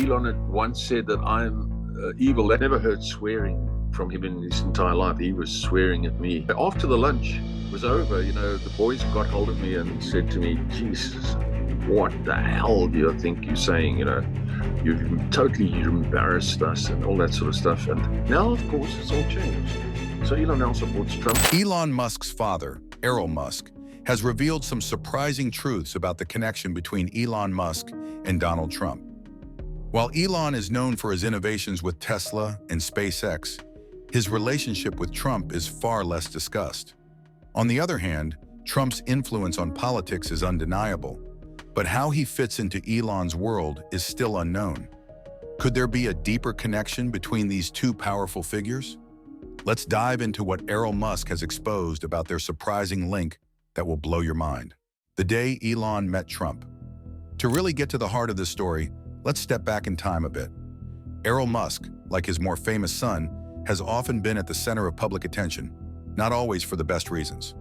Elon had once said that I'm evil. I never heard swearing from him in his entire life. He was swearing at me. After the lunch was over, the boys got hold of me and said to me, Jesus, what the hell do you think you're saying? You've totally embarrassed us and all that sort of stuff. And now, of course, it's all changed. So Elon now supports Trump. Elon Musk's father, Errol Musk, has revealed some surprising truths about the connection between Elon Musk and Donald Trump. While Elon is known for his innovations with Tesla and SpaceX, his relationship with Trump is far less discussed. On the other hand, Trump's influence on politics is undeniable, but how he fits into Elon's world is still unknown. Could there be a deeper connection between these two powerful figures? Let's dive into what Errol Musk has exposed about their surprising link that will blow your mind. The day Elon met Trump. To really get to the heart of this story, let's step back in time a bit. Errol Musk, like his more famous son, has often been at the center of public attention, not always for the best reasons.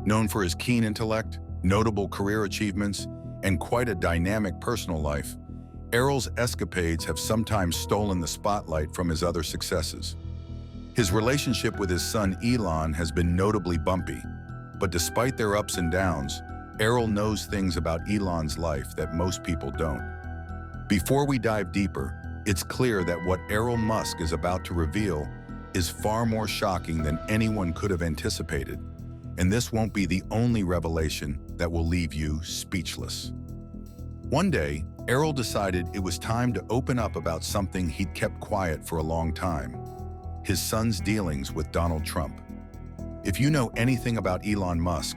Known for his keen intellect, notable career achievements, and quite a dynamic personal life, Errol's escapades have sometimes stolen the spotlight from his other successes. His relationship with his son Elon has been notably bumpy, but despite their ups and downs, Errol knows things about Elon's life that most people don't. Before we dive deeper, it's clear that what Errol Musk is about to reveal is far more shocking than anyone could have anticipated, and this won't be the only revelation that will leave you speechless. One day, Errol decided it was time to open up about something he'd kept quiet for a long time: his son's dealings with Donald Trump. If you know anything about Elon Musk,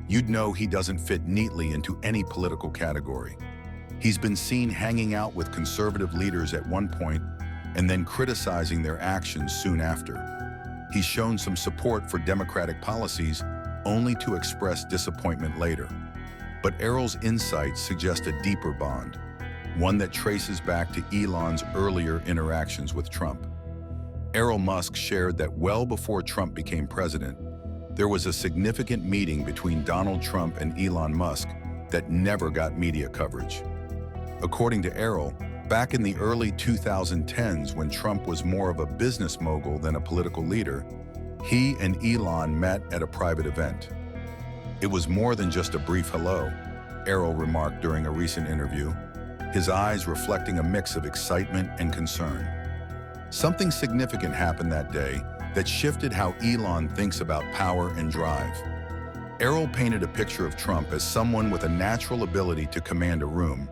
you'd know he doesn't fit neatly into any political category. He's been seen hanging out with conservative leaders at one point and then criticizing their actions soon after. He's shown some support for democratic policies only to express disappointment later. But Errol's insights suggest a deeper bond, one that traces back to Elon's earlier interactions with Trump. Errol Musk shared that well before Trump became president, there was a significant meeting between Donald Trump and Elon Musk that never got media coverage. According to Errol, back in the early 2010s, when Trump was more of a business mogul than a political leader, he and Elon met at a private event. It was more than just a brief hello, Errol remarked during a recent interview, his eyes reflecting a mix of excitement and concern. Something significant happened that day that shifted how Elon thinks about power and drive. Errol painted a picture of Trump as someone with a natural ability to command a room,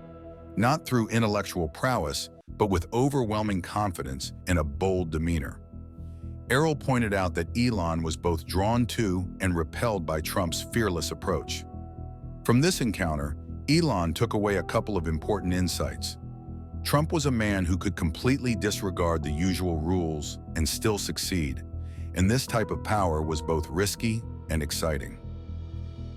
not through intellectual prowess, but with overwhelming confidence and a bold demeanor. Errol pointed out that Elon was both drawn to and repelled by Trump's fearless approach. From this encounter, Elon took away a couple of important insights. Trump was a man who could completely disregard the usual rules and still succeed, and this type of power was both risky and exciting.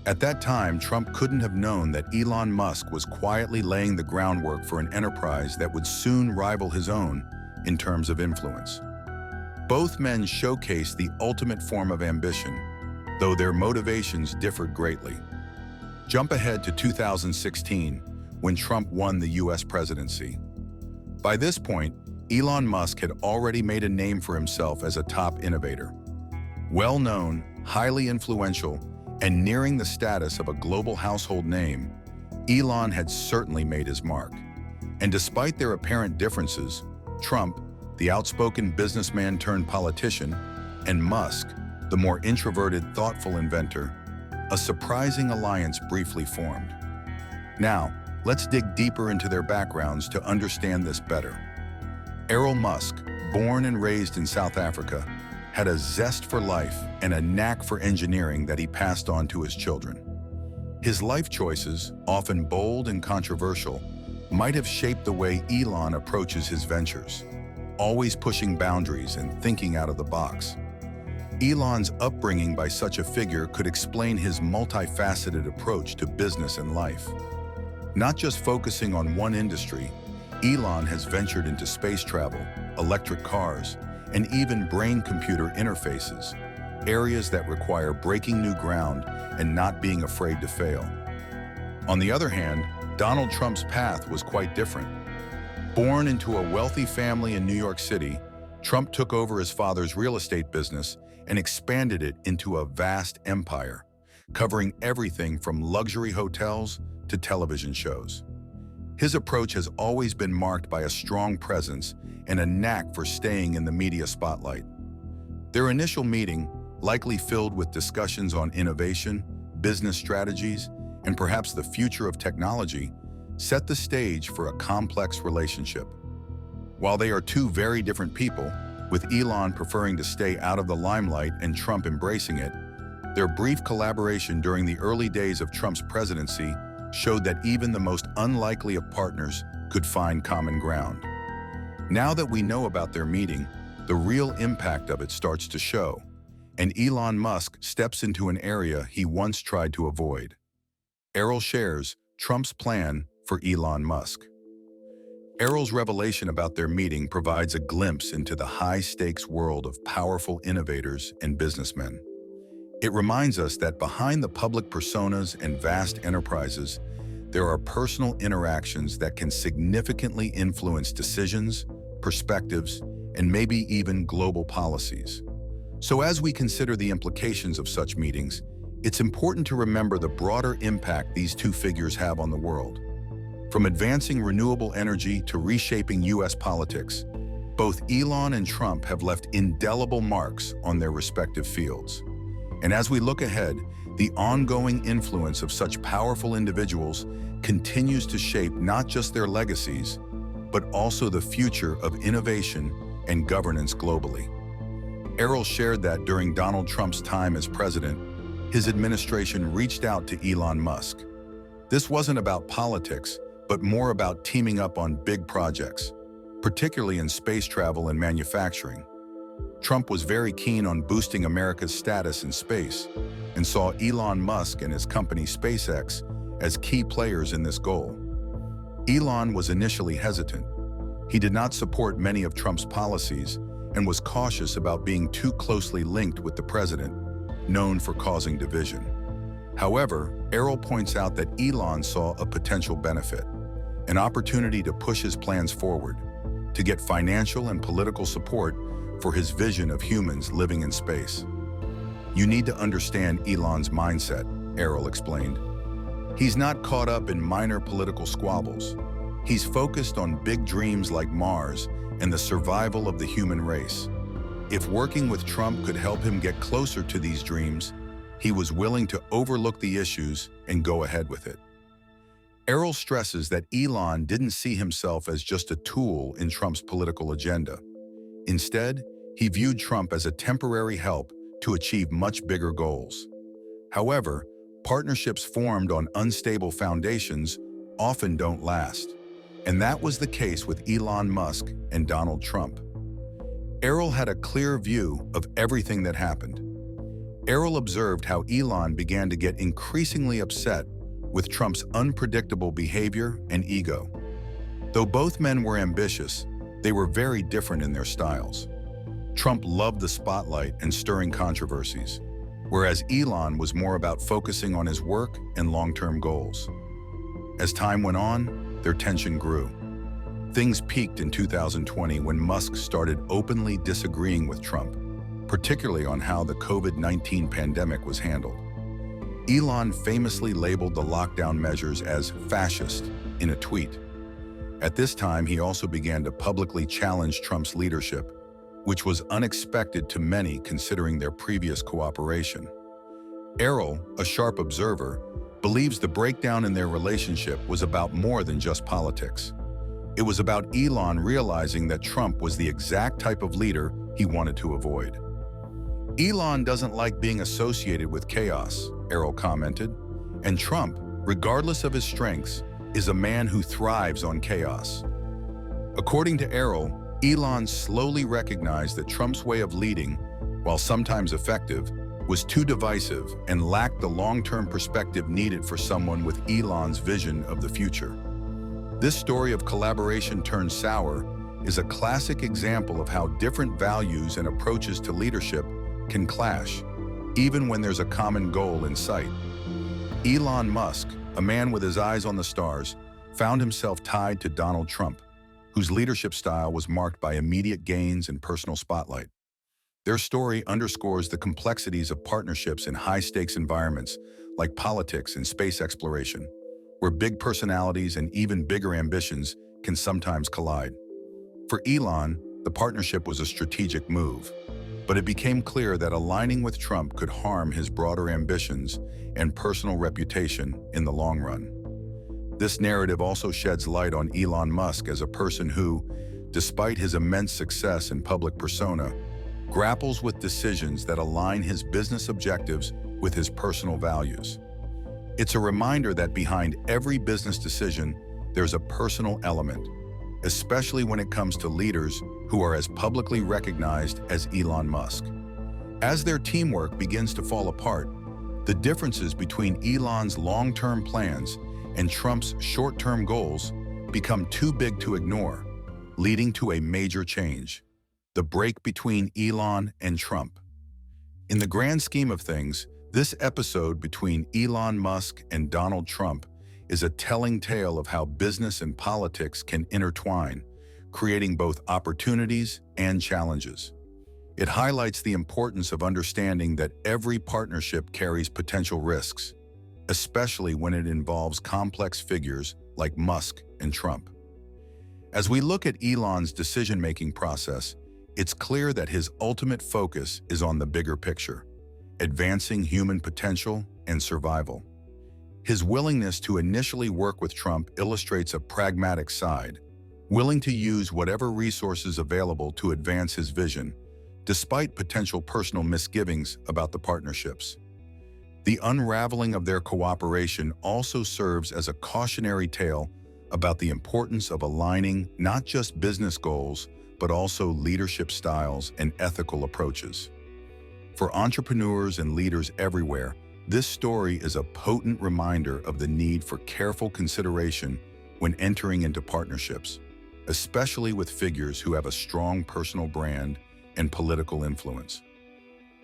At that time, Trump couldn't have known that Elon Musk was quietly laying the groundwork for an enterprise that would soon rival his own in terms of influence. Both men showcased the ultimate form of ambition, though their motivations differed greatly. Jump ahead to 2016, when Trump won the US presidency. By this point, Elon Musk had already made a name for himself as a top innovator. Well-known, highly influential, and nearing the status of a global household name, Elon had certainly made his mark. And despite their apparent differences, Trump, the outspoken businessman turned politician, and Musk, the more introverted, thoughtful inventor, a surprising alliance briefly formed. Now, let's dig deeper into their backgrounds to understand this better. Errol Musk, born and raised in South Africa, had a zest for life and a knack for engineering that he passed on to his children. His life choices, often bold and controversial, might have shaped the way Elon approaches his ventures, always pushing boundaries and thinking out of the box. Elon's upbringing by such a figure could explain his multifaceted approach to business and life. Not just focusing on one industry, Elon has ventured into space travel, electric cars, and even brain-computer interfaces, areas that require breaking new ground and not being afraid to fail. On the other hand, Donald Trump's path was quite different. Born into a wealthy family in New York City, Trump took over his father's real estate business and expanded it into a vast empire, covering everything from luxury hotels to television shows. His approach has always been marked by a strong presence and a knack for staying in the media spotlight. Their initial meeting, likely filled with discussions on innovation, business strategies, and perhaps the future of technology, set the stage for a complex relationship. While they are two very different people, with Elon preferring to stay out of the limelight and Trump embracing it, their brief collaboration during the early days of Trump's presidency showed that even the most unlikely of partners could find common ground. Now that we know about their meeting, the real impact of it starts to show, and Elon Musk steps into an area he once tried to avoid. Errol shares Trump's plan for Elon Musk. Errol's revelation about their meeting provides a glimpse into the high-stakes world of powerful innovators and businessmen. It reminds us that behind the public personas and vast enterprises, there are personal interactions that can significantly influence decisions, perspectives, and maybe even global policies. So as we consider the implications of such meetings, it's important to remember the broader impact these two figures have on the world. From advancing renewable energy to reshaping U.S. politics, both Elon and Trump have left indelible marks on their respective fields. And as we look ahead, the ongoing influence of such powerful individuals continues to shape not just their legacies, but also the future of innovation and governance globally. Errol shared that during Donald Trump's time as president, his administration reached out to Elon Musk. This wasn't about politics, but more about teaming up on big projects, particularly in space travel and manufacturing. Trump was very keen on boosting America's status in space and saw Elon Musk and his company SpaceX as key players in this goal. Elon was initially hesitant. He did not support many of Trump's policies and was cautious about being too closely linked with the president, known for causing division. However, Errol points out that Elon saw a potential benefit, an opportunity to push his plans forward, to get financial and political support for his vision of humans living in space. You need to understand Elon's mindset, Errol explained. He's not caught up in minor political squabbles. He's focused on big dreams like Mars and the survival of the human race. If working with Trump could help him get closer to these dreams, he was willing to overlook the issues and go ahead with it. Errol stresses that Elon didn't see himself as just a tool in Trump's political agenda. Instead, he viewed Trump as a temporary help to achieve much bigger goals. However, partnerships formed on unstable foundations often don't last, and that was the case with Elon Musk and Donald Trump. Errol had a clear view of everything that happened. Errol observed how Elon began to get increasingly upset with Trump's unpredictable behavior and ego. Though both men were ambitious, they were very different in their styles. Trump loved the spotlight and stirring controversies, whereas Elon was more about focusing on his work and long-term goals. As time went on, their tension grew. Things peaked in 2020 when Musk started openly disagreeing with Trump, particularly on how the COVID-19 pandemic was handled. Elon famously labeled the lockdown measures as fascist in a tweet. At this time, he also began to publicly challenge Trump's leadership, which was unexpected to many considering their previous cooperation. Errol, a sharp observer, believes the breakdown in their relationship was about more than just politics. It was about Elon realizing that Trump was the exact type of leader he wanted to avoid. Elon doesn't like being associated with chaos, Errol commented, and Trump, regardless of his strengths, is a man who thrives on chaos. According to Errol, Elon slowly recognized that Trump's way of leading, while sometimes effective, was too divisive and lacked the long-term perspective needed for someone with Elon's vision of the future. This story of collaboration turned sour is a classic example of how different values and approaches to leadership can clash, even when there's a common goal in sight. Elon Musk, a man with his eyes on the stars, found himself tied to Donald Trump, whose leadership style was marked by immediate gains and personal spotlight. Their story underscores the complexities of partnerships in high-stakes environments like politics and space exploration, where big personalities and even bigger ambitions can sometimes collide. For Elon, the partnership was a strategic move, but it became clear that aligning with Trump could harm his broader ambitions and personal reputation in the long run. This narrative also sheds light on Elon Musk as a person who, despite his immense success and public persona, grapples with decisions that align his business objectives with his personal values. It's a reminder that behind every business decision, there's a personal element, especially when it comes to leaders who are as publicly recognized as Elon Musk. As their teamwork begins to fall apart, the differences between Elon's long-term plans and Trump's short-term goals become too big to ignore, leading to a major change: the break between Elon and Trump. In the grand scheme of things, this episode between Elon Musk and Donald Trump is a telling tale of how business and politics can intertwine, creating both opportunities and challenges. It highlights the importance of understanding that every partnership carries potential risks, especially when it involves complex figures like Musk and Trump. As we look at Elon's decision-making process, it's clear that his ultimate focus is on the bigger picture: advancing human potential and survival. His willingness to initially work with Trump illustrates a pragmatic side, willing to use whatever resources available to advance his vision, despite potential personal misgivings about the partnerships. The unraveling of their cooperation also serves as a cautionary tale about the importance of aligning not just business goals, but also leadership styles and ethical approaches. For entrepreneurs and leaders everywhere, this story is a potent reminder of the need for careful consideration when entering into partnerships, especially with figures who have a strong personal brand and political influence.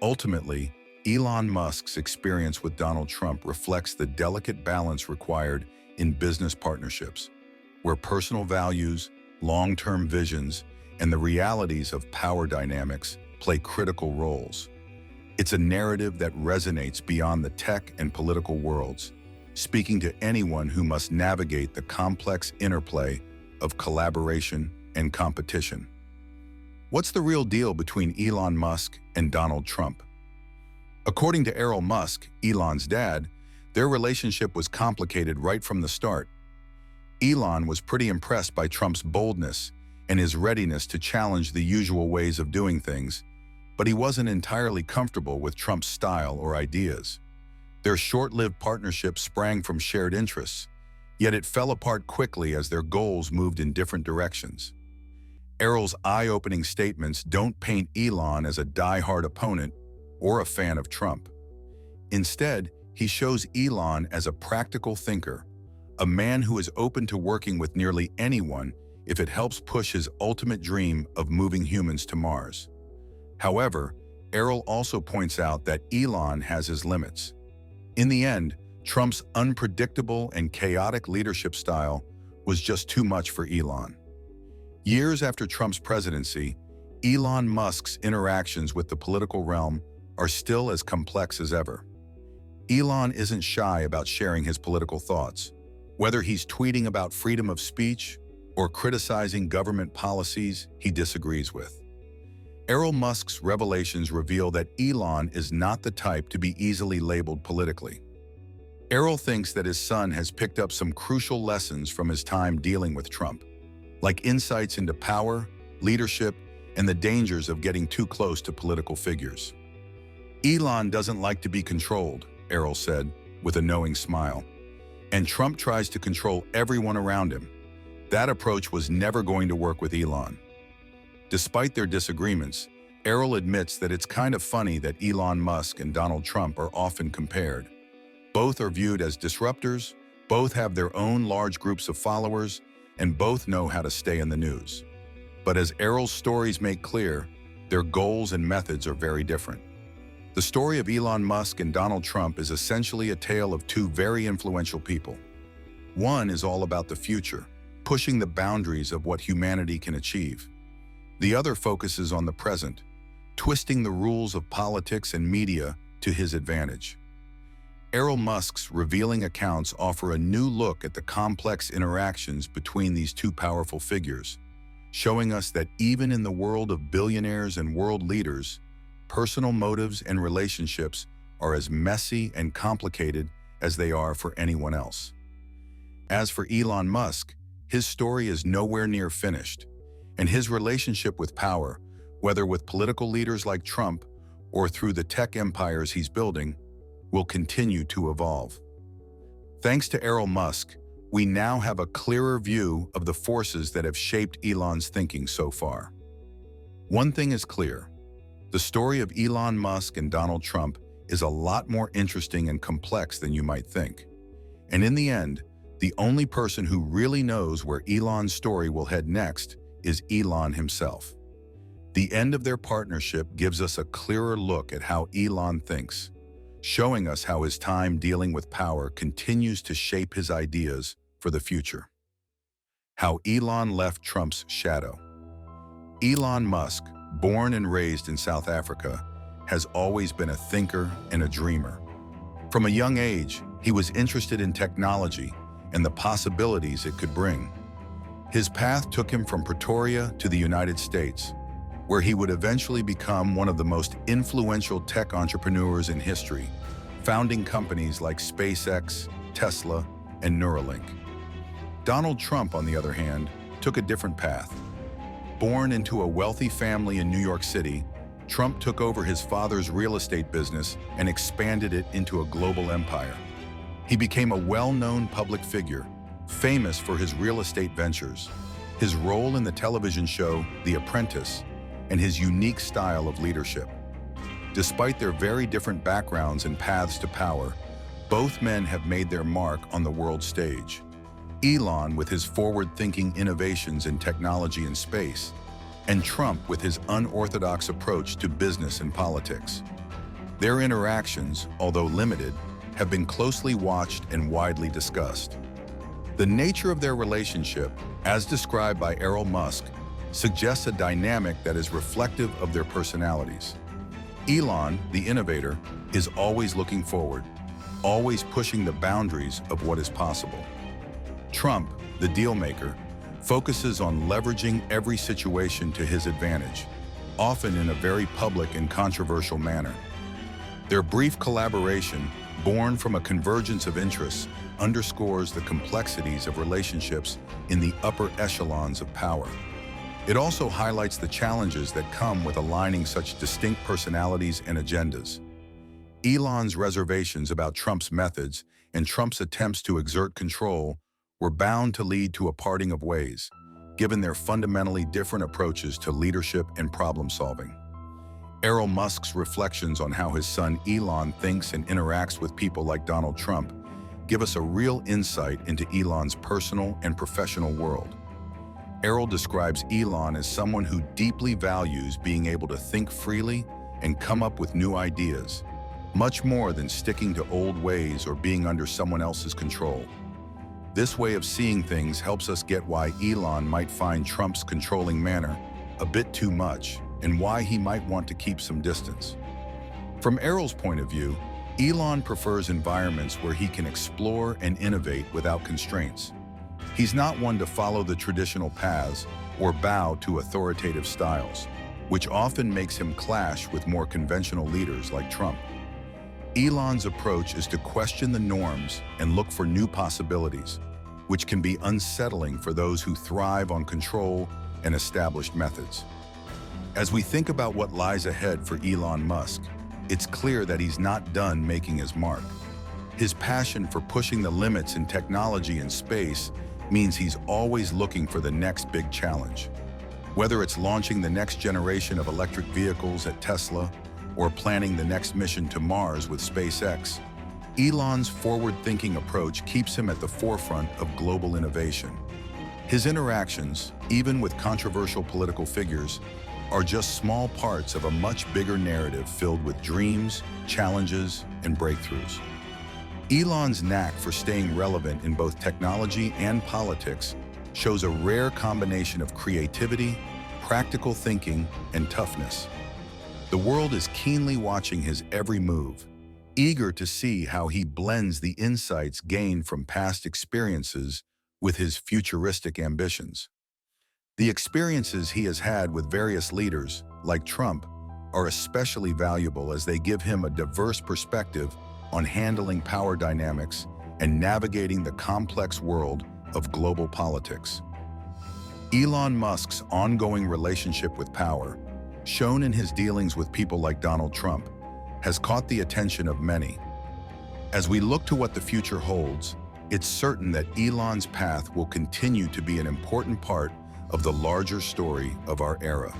Ultimately, Elon Musk's experience with Donald Trump reflects the delicate balance required in business partnerships, where personal values, long-term visions, and the realities of power dynamics play critical roles. It's a narrative that resonates beyond the tech and political worlds, speaking to anyone who must navigate the complex interplay of collaboration and competition. What's the real deal between Elon Musk and Donald Trump? According to Errol Musk, Elon's dad, their relationship was complicated right from the start. Elon was pretty impressed by Trump's boldness and his readiness to challenge the usual ways of doing things, but he wasn't entirely comfortable with Trump's style or ideas. Their short-lived partnership sprang from shared interests, yet it fell apart quickly as their goals moved in different directions. Errol's eye-opening statements don't paint Elon as a die-hard opponent or a fan of Trump. Instead, he shows Elon as a practical thinker, a man who is open to working with nearly anyone if it helps push his ultimate dream of moving humans to Mars. However, Errol also points out that Elon has his limits. In the end, Trump's unpredictable and chaotic leadership style was just too much for Elon. Years after Trump's presidency, Elon Musk's interactions with the political realm are still as complex as ever. Elon isn't shy about sharing his political thoughts, whether he's tweeting about freedom of speech or criticizing government policies he disagrees with. Errol Musk's revelations reveal that Elon is not the type to be easily labeled politically. Errol thinks that his son has picked up some crucial lessons from his time dealing with Trump, like insights into power, leadership, and the dangers of getting too close to political figures. Elon doesn't like to be controlled, Errol said, with a knowing smile. And Trump tries to control everyone around him. That approach was never going to work with Elon. Despite their disagreements, Errol admits that it's kind of funny that Elon Musk and Donald Trump are often compared. Both are viewed as disruptors, both have their own large groups of followers, and both know how to stay in the news. But as Errol's stories make clear, their goals and methods are very different. The story of Elon Musk and Donald Trump is essentially a tale of two very influential people. One is all about the future, pushing the boundaries of what humanity can achieve. The other focuses on the present, twisting the rules of politics and media to his advantage. Errol Musk's revealing accounts offer a new look at the complex interactions between these two powerful figures, showing us that even in the world of billionaires and world leaders, personal motives and relationships are as messy and complicated as they are for anyone else. As for Elon Musk, his story is nowhere near finished, and his relationship with power, whether with political leaders like Trump or through the tech empires he's building, will continue to evolve. Thanks to Errol Musk, we now have a clearer view of the forces that have shaped Elon's thinking so far. One thing is clear: the story of Elon Musk and Donald Trump is a lot more interesting and complex than you might think. And in the end, the only person who really knows where Elon's story will head next is Elon himself. The end of their partnership gives us a clearer look at how Elon thinks, showing us how his time dealing with power continues to shape his ideas for the future. How Elon left Trump's shadow. Elon Musk, born and raised in South Africa, has always been a thinker and a dreamer. From a young age, he was interested in technology and the possibilities it could bring. His path took him from Pretoria to the United States, where he would eventually become one of the most influential tech entrepreneurs in history, founding companies like SpaceX, Tesla, and Neuralink. Donald Trump, on the other hand, took a different path. Born into a wealthy family in New York City, Trump took over his father's real estate business and expanded it into a global empire. He became a well-known public figure, famous for his real estate ventures, his role in the television show The Apprentice, and his unique style of leadership. Despite their very different backgrounds and paths to power, both men have made their mark on the world stage. Elon with his forward-thinking innovations in technology and space, and Trump with his unorthodox approach to business and politics. Their interactions, although limited, have been closely watched and widely discussed. The nature of their relationship, as described by Errol Musk, suggests a dynamic that is reflective of their personalities. Elon, the innovator, is always looking forward, always pushing the boundaries of what is possible. Trump, the deal-maker, focuses on leveraging every situation to his advantage, often in a very public and controversial manner. Their brief collaboration, born from a convergence of interests, underscores the complexities of relationships in the upper echelons of power. It also highlights the challenges that come with aligning such distinct personalities and agendas. Elon's reservations about Trump's methods and Trump's attempts to exert control were bound to lead to a parting of ways, given their fundamentally different approaches to leadership and problem-solving. Errol Musk's reflections on how his son Elon thinks and interacts with people like Donald Trump give us a real insight into Elon's personal and professional world. Errol describes Elon as someone who deeply values being able to think freely and come up with new ideas, much more than sticking to old ways or being under someone else's control. This way of seeing things helps us get why Elon might find Trump's controlling manner a bit too much and why he might want to keep some distance. From Errol's point of view, Elon prefers environments where he can explore and innovate without constraints. He's not one to follow the traditional paths or bow to authoritative styles, which often makes him clash with more conventional leaders like Trump. Elon's approach is to question the norms and look for new possibilities, which can be unsettling for those who thrive on control and established methods. As we think about what lies ahead for Elon Musk, it's clear that he's not done making his mark. His passion for pushing the limits in technology and space means he's always looking for the next big challenge. Whether it's launching the next generation of electric vehicles at Tesla or planning the next mission to Mars with SpaceX, Elon's forward-thinking approach keeps him at the forefront of global innovation. His interactions, even with controversial political figures, are just small parts of a much bigger narrative filled with dreams, challenges, and breakthroughs. Elon's knack for staying relevant in both technology and politics shows a rare combination of creativity, practical thinking, and toughness. The world is keenly watching his every move, eager to see how he blends the insights gained from past experiences with his futuristic ambitions. The experiences he has had with various leaders, like Trump, are especially valuable as they give him a diverse perspective on handling power dynamics and navigating the complex world of global politics. Elon Musk's ongoing relationship with power, shown in his dealings with people like Donald Trump, has caught the attention of many. As we look to what the future holds, it's certain that Elon's path will continue to be an important part of the larger story of our era.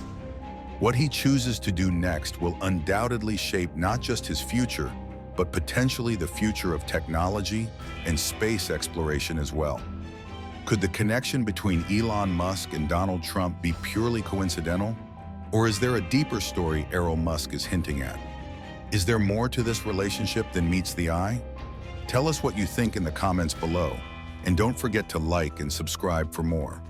What he chooses to do next will undoubtedly shape not just his future, but potentially the future of technology and space exploration as well. Could the connection between Elon Musk and Donald Trump be purely coincidental? Or is there a deeper story Errol Musk is hinting at? Is there more to this relationship than meets the eye? Tell us what you think in the comments below, and don't forget to like and subscribe for more.